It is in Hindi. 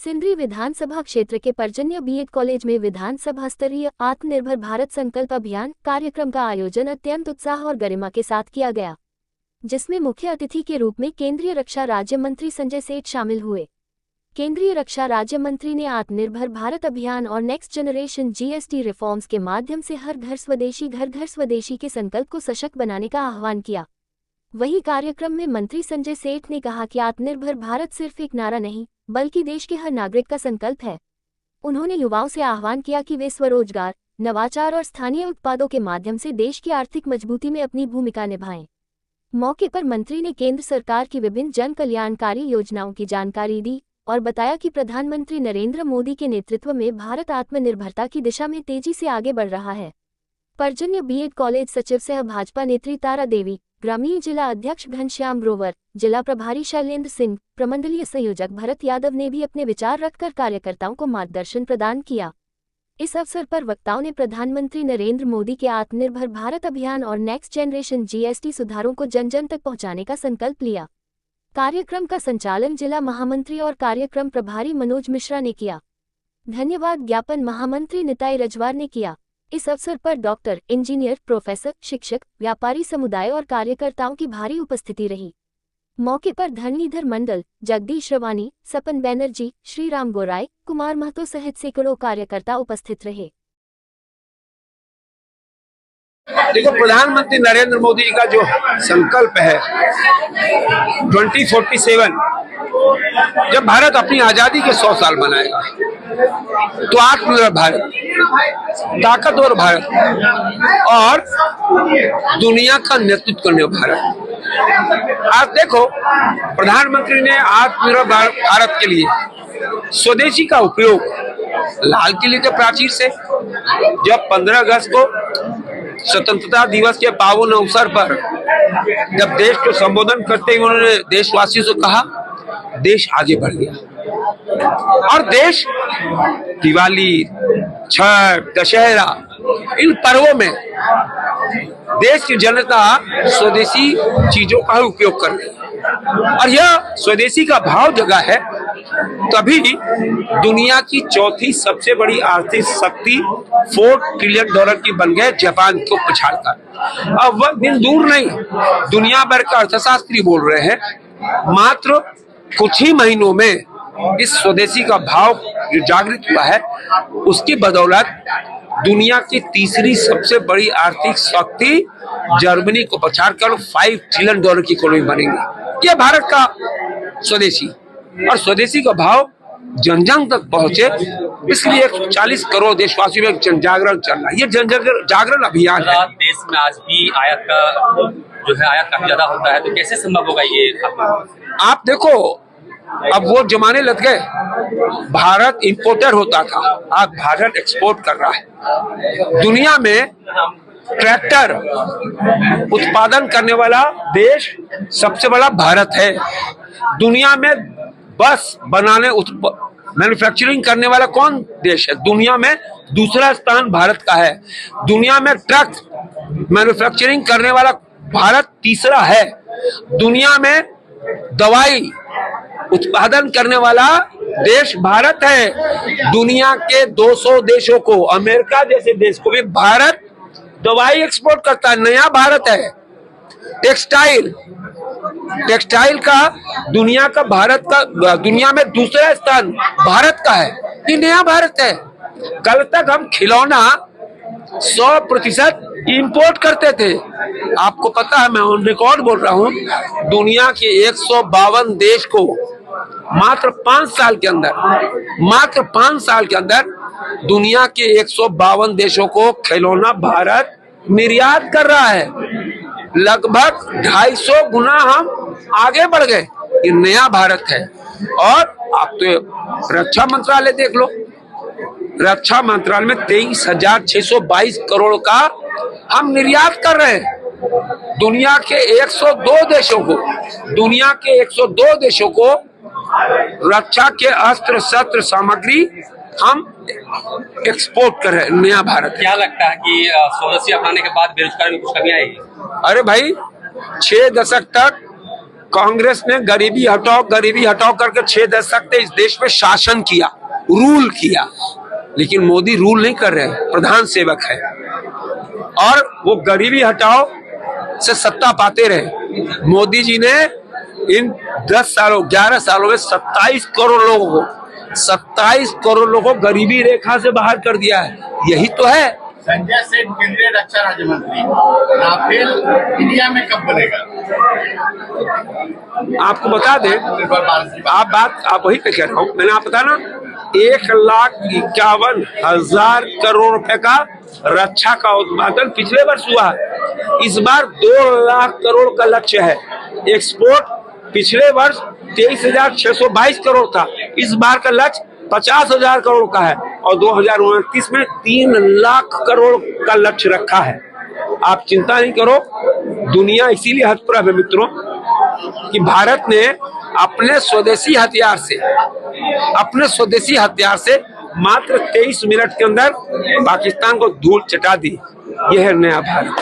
सिंदरी विधानसभा क्षेत्र के पर्जन्य बीएड कॉलेज में विधानसभा स्तरीय आत्मनिर्भर भारत संकल्प अभियान कार्यक्रम का आयोजन अत्यंत उत्साह और गरिमा के साथ किया गया, जिसमें मुख्य अतिथि के रूप में केंद्रीय रक्षा राज्य मंत्री संजय सेठ शामिल हुए। केंद्रीय रक्षा राज्य मंत्री ने आत्मनिर्भर भारत अभियान और नेक्स्ट जनरेशन जीएसटी रिफॉर्म्स के माध्यम से हर घर स्वदेशी के संकल्प को सशक्त बनाने का आह्वान किया। वहीं कार्यक्रम में मंत्री संजय सेठ ने कहा कि आत्मनिर्भर भारत सिर्फ एक नारा नहीं, बल्कि देश के हर नागरिक का संकल्प है। उन्होंने युवाओं से आह्वान किया कि वे स्वरोजगार, नवाचार और स्थानीय उत्पादों के माध्यम से देश की आर्थिक मजबूती में अपनी भूमिका निभाएं। मौके पर मंत्री ने केंद्र सरकार की विभिन्न जन कल्याणकारी योजनाओं की जानकारी दी और बताया कि प्रधानमंत्री नरेंद्र मोदी के नेतृत्व में भारत आत्मनिर्भरता की दिशा में तेजी से आगे बढ़ रहा है। पर्जन्य बीएड कॉलेज सचिव सह भाजपा नेत्री तारा देवी, ग्रामीण जिला अध्यक्ष घनश्याम ग्रोवर, जिला प्रभारी शैलेंद्र सिंह, प्रमंडलीय संयोजक भरत यादव ने भी अपने विचार रखकर कार्यकर्ताओं को मार्गदर्शन प्रदान किया। इस अवसर पर वक्ताओं ने प्रधानमंत्री नरेंद्र मोदी के आत्मनिर्भर भारत अभियान और नेक्स्ट जनरेशन जीएसटी सुधारों को जन जन तक पहुंचाने का संकल्प लिया। कार्यक्रम का संचालन जिला महामंत्री और कार्यक्रम प्रभारी मनोज मिश्रा ने किया। धन्यवाद ज्ञापन महामंत्री निताई रजवार ने किया। इस अवसर पर डॉक्टर, इंजीनियर, प्रोफेसर, शिक्षक, व्यापारी समुदाय और कार्यकर्ताओं की भारी उपस्थिति रही। मौके पर धरणीधर मंडल, जगदीश रवानी, सपन बैनर्जी, श्रीराम गोराई, कुमार महतो सहित सैकड़ों कार्यकर्ता उपस्थित रहे। देखो, प्रधानमंत्री नरेंद्र मोदी का जो संकल्प है 2047, जब भारत अपनी आजादी के 100 साल मनाएगा तो आत्मनिर्भर भारत, ताकतवर भारत और दुनिया का नेतृत्व करने वाला भारत। आज देखो, प्रधानमंत्री ने आत्मनिर्भर भारत के लिए स्वदेशी का उपयोग लाल किले के प्राचीर से, जब 15 अगस्त को स्वतंत्रता दिवस के पावन अवसर पर जब देश को संबोधन करते हुए उन्होंने देशवासियों से कहा, देश आगे बढ़ गया और देश दिवाली, छठ, दशहरा, इन पर्वों में देश की जनता स्वदेशी चीजों का उपयोग कर रही है और यह स्वदेशी का भाव जगा है। तभी दुनिया की चौथी सबसे बड़ी आर्थिक शक्ति $4 ट्रिलियन की बन गए, जापान को पछाड़कर। अब वह दिन दूर नहीं, दुनिया भर का अर्थशास्त्री बोल रहे हैं मात्र कुछ ही महीनों में इस स्वदेशी का भाव जागृत हुआ है। उसकी बदौलत दुनिया की तीसरी सबसे बड़ी आर्थिक शक्ति जर्मनी को पछाड़कर $5 ट्रिलियन की इकोनॉमी बनेगी। यह भारत का स्वदेशी और स्वदेशी का भाव जन जन तक पहुंचे, इसलिए 140 करोड़ देशवासियों में जन जागरण चल रहा है। ये जन जागरण अभियान है। देश में आज भी आयात काफी ज्यादा होता है, तो कैसे संभव होगा ये? आप देखो, अब वो जमाने लग गए। भारत इंपोर्टर होता था, आज भारत एक्सपोर्ट कर रहा है। दुनिया में ट्रैक्टर उत्पादन करने वाला देश सबसे बड़ा भारत है। दुनिया में बस बनाने मैन्युफैक्चरिंग करने वाला कौन देश है? दुनिया में दूसरा स्थान भारत का है। दुनिया में ट्रक मैन्युफैक्चरिंग करने वाला भारत तीसरा है। दुनिया में दवाई उत्पादन करने वाला देश भारत है। दुनिया के 200 देशों को, अमेरिका जैसे देश को भी भारत दवाई एक्सपोर्ट करता है, नया भारत है। टेक्सटाइल का दुनिया में दूसरा स्थान भारत का है, ये नया भारत है। कल तक हम खिलौना 100% इंपोर्ट करते थे। आपको पता है, मैं ऑन रिकॉर्ड बोल रहा हूँ, दुनिया के 152 देश को मात्र 5 साल के अंदर दुनिया के 152 देशों को खिलौना भारत निर्यात कर रहा है। लगभग 250 गुना हम आगे बढ़ गए। ये नया भारत है। और आप तो रक्षा मंत्रालय देख लो, रक्षा मंत्रालय में 23,622 करोड़ का हम निर्यात कर रहे हैं। दुनिया के 102 देशों को रक्षा के अस्त्र शस्त्र सामग्री हम एक्सपोर्ट कर रहे हैं। नया भारत। क्या लगता है कि स्वदेशी अपनाने के बाद बेरोजगारी में कुछ कमी आएगी? अरे भाई, 6 दशक तक कांग्रेस ने गरीबी हटाओ करके 6 दशक तक इस देश में शासन किया, रूल किया, लेकिन मोदी रूल नहीं कर रहे, प्रधान सेवक है और वो गरीबी हटाओ से सत्ता पाते रहे। मोदी जी ने इन 11 सालों में 27 करोड़ लोगों को गरीबी रेखा से बाहर कर दिया है। यही तो है। संजय सेठ केंद्रीय रक्षा राज्य मंत्री, राफेल इंडिया में कब बनेगा? आपको बता दें, आप वही पे कह रहा हूँ, मैंने आप बताया ना 1,51,000 करोड़ रुपए का रक्षा का उत्पादन पिछले वर्ष हुआ है। इस बार 2 लाख करोड़ का लक्ष्य है। एक्सपोर्ट पिछले वर्ष 23,622 करोड़ था, इस बार का लक्ष्य 50,000 करोड़ का है और 2029 में 3 लाख करोड़ का लक्ष्य रखा है। आप चिंता नहीं करो, दुनिया इसीलिए हतप्रभ है मित्रों कि भारत ने अपने स्वदेशी हथियार से मात्र 23 मिनट के अंदर पाकिस्तान को धूल चटा दी। यह है नया भारत।